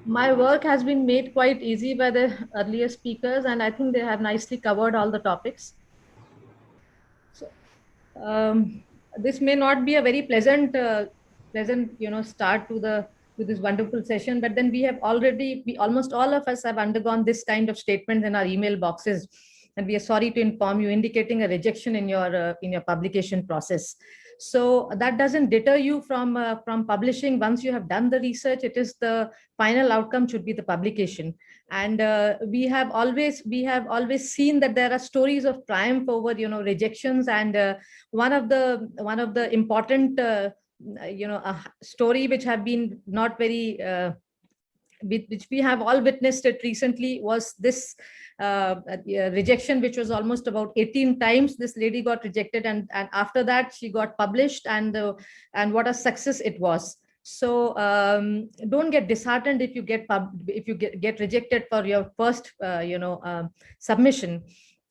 My work has been made quite easy by the earlier speakers, and I think they have nicely covered all the topics. So, um, this may not be a very pleasant, start to this wonderful session. But then we almost all of us have undergone this kind of statements in our email boxes, and we are sorry to inform you, indicating a rejection in your publication process. So that doesn't deter you from publishing. Once you have done the research, it is the final outcome should be the publication. And we have always seen that there are stories of triumph over rejections. And one of the important story which have been not very which we have all witnessed it recently was this rejection, which was almost about 18 times this lady got rejected, and after that she got published, and what a success it was. So don't get disheartened if you get rejected for your first submission,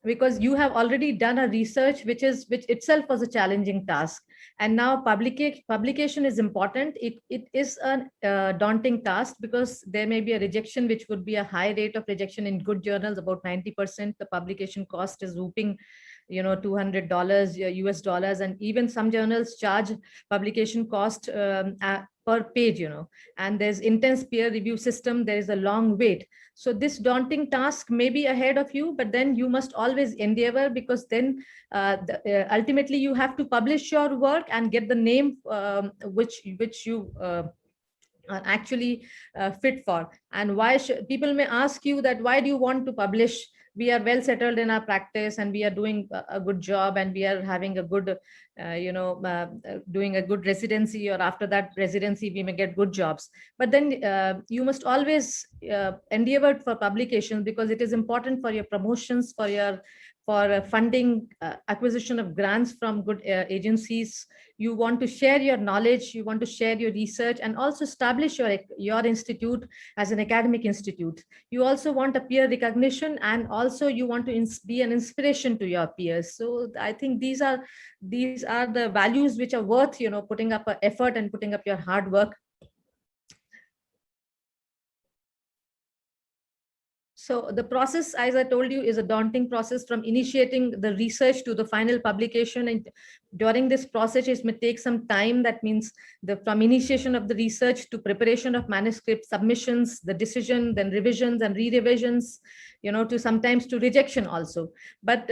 because you have already done a research which itself was a challenging task. And now publication is important. It is a daunting task, because there may be a rejection which would be a high rate of rejection in good journals, about 90%. The publication cost is whooping, $200 US dollars, and even some journals charge publication cost per page, and there's intense peer review system. There is a long wait. So this daunting task may be ahead of you, but then you must always endeavor, because then ultimately you have to publish your work and get the name which you are actually fit for. And people may ask you that why do you want to publish? We are well settled in our practice, and we are doing a good job, and we are having a good doing a good residency, or after that residency we may get good jobs. But then you must always endeavor for publication, because it is important for your promotions, for funding, acquisition of grants from good agencies. You want to share your knowledge, you want to share your research, and also establish your institute as an academic institute. You also want a peer recognition, and also you want to be an inspiration to your peers. So I think these are the values which are worth putting up effort and putting up your hard work. So the process, as I told you, is a daunting process, from initiating the research to the final publication. And during this process, it may take some time. That means from initiation of the research to preparation of manuscript submissions, the decision, then revisions and re-revisions, to sometimes to rejection also. But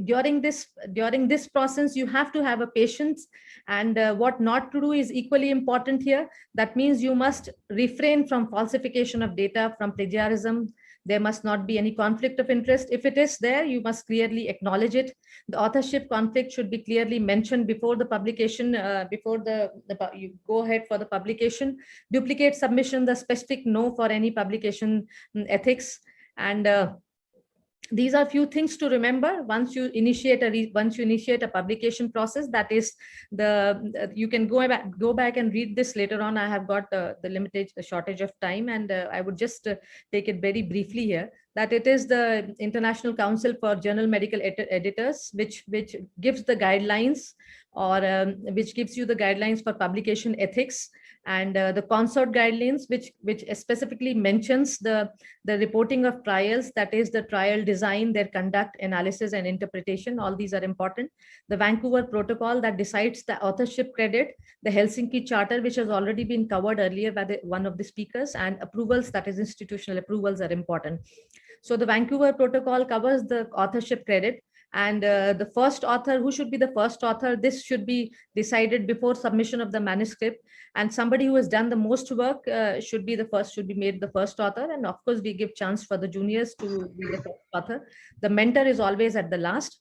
during this process, you have to have a patience. And what not to do is equally important here. That means you must refrain from falsification of data, from plagiarism. There must not be any conflict of interest. If it is there, you must clearly acknowledge it. The authorship conflict should be clearly mentioned before the publication, before you go ahead for the publication. Duplicate submission, the specific no for any publication ethics. And these are few things to remember once you initiate a publication process. That is you can go back and read this later on. I have got the limited shortage of time, and I would just take it very briefly here, that it is the International Council for Journal Medical Editors which gives the guidelines, or which gives you the guidelines for publication ethics. And the consort guidelines, which specifically mentions the reporting of trials, that is the trial design, their conduct, analysis, and interpretation. All these are important. The Vancouver Protocol that decides the authorship credit, the Helsinki Charter, which has already been covered earlier by one of the speakers, and approvals, that is institutional approvals, are important. So the Vancouver Protocol covers the authorship credit. And the first author, who should be the first author, this should be decided before submission of the manuscript. And somebody who has done the most work should be made the first author. And of course, we give chance for the juniors to be the first author. The mentor is always at the last.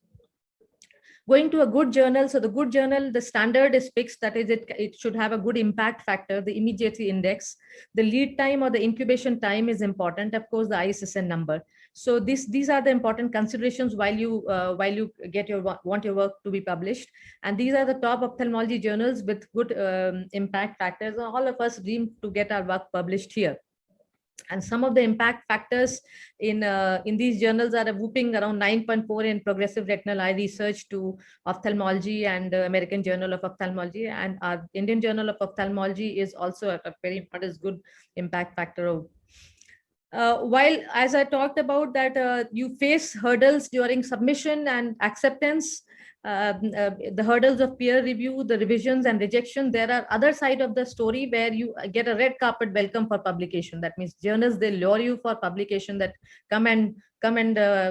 Going to a good journal. So the good journal, the standard is fixed. That is, it should have a good impact factor, the immediacy index. The lead time or the incubation time is important. Of course, the ISSN number. So these are the important considerations while you want your work to be published. And these are the top ophthalmology journals with good impact factors. All of us dream to get our work published here. And some of the impact factors in these journals are a whooping around 9.4 in Progressive Retinal Eye Research to Ophthalmology and American Journal of Ophthalmology, and our Indian Journal of Ophthalmology is also a very important, good impact factor of. While, as I talked about that, you face hurdles during submission and acceptance, the hurdles of peer review, the revisions and rejection. There are other side of the story where you get a red carpet welcome for publication. That means journals, they lure you for publication, that come and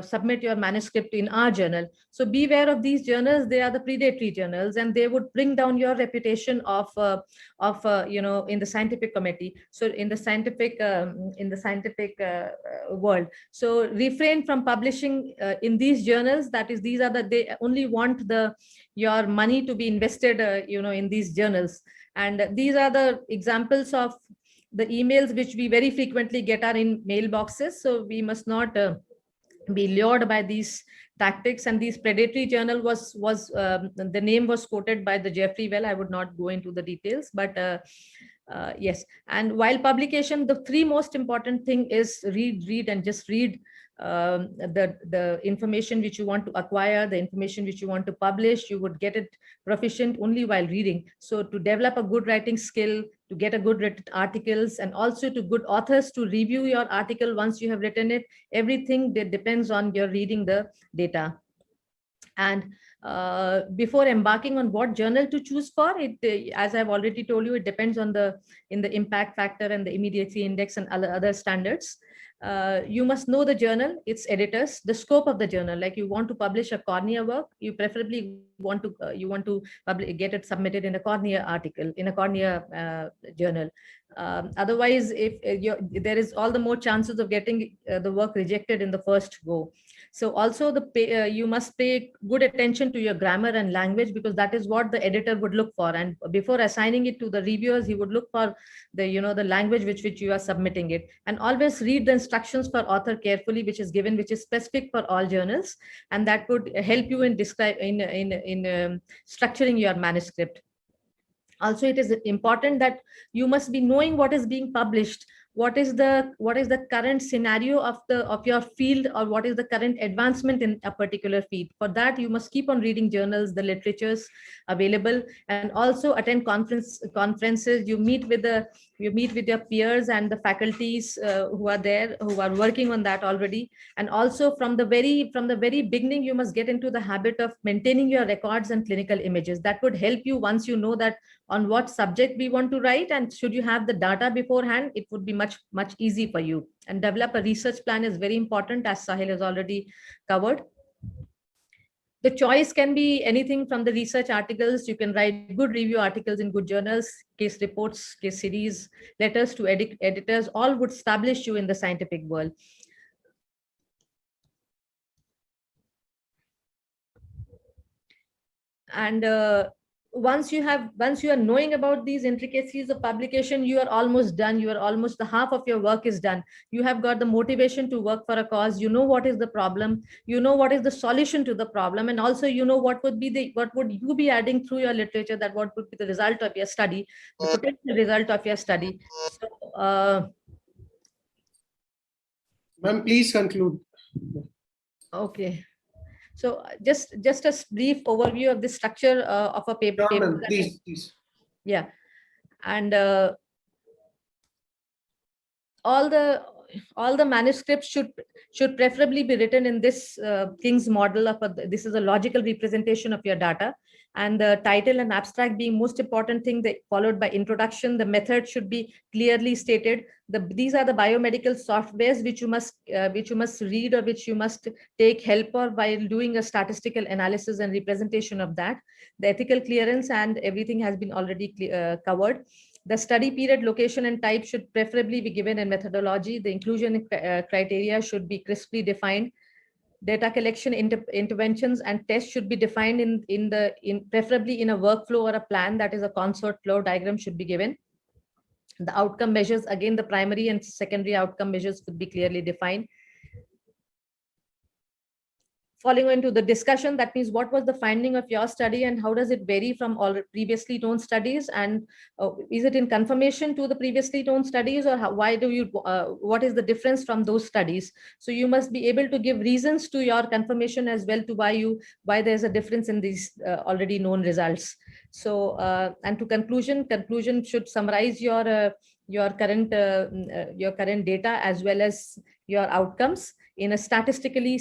submit your manuscript in our journal. So beware of these journals. They are the predatory journals, and they would bring down your reputation of in the scientific committee. So in the scientific world. So refrain from publishing in these journals. That is, these are they only want your money to be invested in these journals. And these are the examples of the emails which we very frequently get are in mailboxes. So we must not be lured by these tactics. And these predatory journal was the name was quoted by the Jeffrey Well. I would not go into the details, but yes. And while publication, the three most important thing is read and just read the information which you want to acquire, the information which you want to publish. You would get it proficient only while reading. So to develop a good writing skill, to get a good written articles, and also to good authors to review your article once you have written it, everything that depends on your reading the data. And before embarking on what journal to choose for it, as I've already told you, it depends on the impact factor and the immediacy index and other standards. You must know the journal, its editors, the scope of the journal. Like, you want to publish a cornea work, you preferably want to get it submitted in a cornea article, in a cornea journal. Otherwise, if there is all the more chances of getting the work rejected in the first go. So also you must pay good attention to your grammar and language, because that is what the editor would look for. And before assigning it to the reviewers, he would look for the language which you are submitting it. And always read the instructions for author carefully, which is given, which is specific for all journals, and that would help you in structuring your manuscript. Also, it is important that you must be knowing what is being published, what is the current scenario of your field, or what is the current advancement in a particular field. For that, you must keep on reading journals, the literatures available, and also attend conferences. You meet with your peers and the faculties who are there, who are working on that already. And also from the very beginning, you must get into the habit of maintaining your records and clinical images. That would help you once you know that on what subject we want to write, and should you have the data beforehand, it would be much easy for you. And develop a research plan is very important, as Sahil has already covered. The choice can be anything from the research articles. You can write good review articles in good journals, case reports, case series, letters to editors, all would establish you in the scientific world. And once you are knowing about these intricacies of publication, you are almost done. You are almost, the half of your work is done. You have got the motivation to work for a cause. You know what is the problem, you know what is the solution to the problem, and also you know what would you be adding through your literature, that what would be the result of your study, the potential result of your study. So ma'am, please conclude. Okay. So just a brief overview of the structure of a paper. Please. Yeah. And all the manuscripts should preferably be written in this King's model of this is a logical representation of your data, and the title and abstract being most important thing, followed by introduction. The method should be clearly stated. These are the biomedical softwares which you must read, or which you must take help of while doing a statistical analysis and representation of that. The ethical clearance and everything has been already covered. The study period, location, and type should preferably be given in methodology. The inclusion criteria should be crisply defined. Data collection interventions and tests should be defined preferably in a workflow or a plan, that is a consort flow diagram should be given. The outcome measures, again, the primary and secondary outcome measures would be clearly defined. following into the discussion, that means what was the finding of your study and how does it vary from all previously known studies, and is it in confirmation to the previously known studies, or how, why do you what is the difference from those studies? So you must be able to give reasons to your confirmation as well, to why there's a difference in these already known results. So and to conclusion should summarize your current data as well as your outcomes in a statistically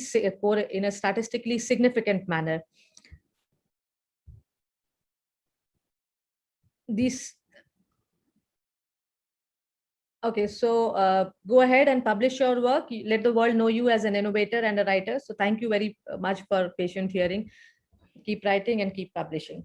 significant manner. These Okay, so go ahead and publish your work. Let the world know you as an innovator and a writer. So thank you very much for patient hearing. Keep writing and keep publishing.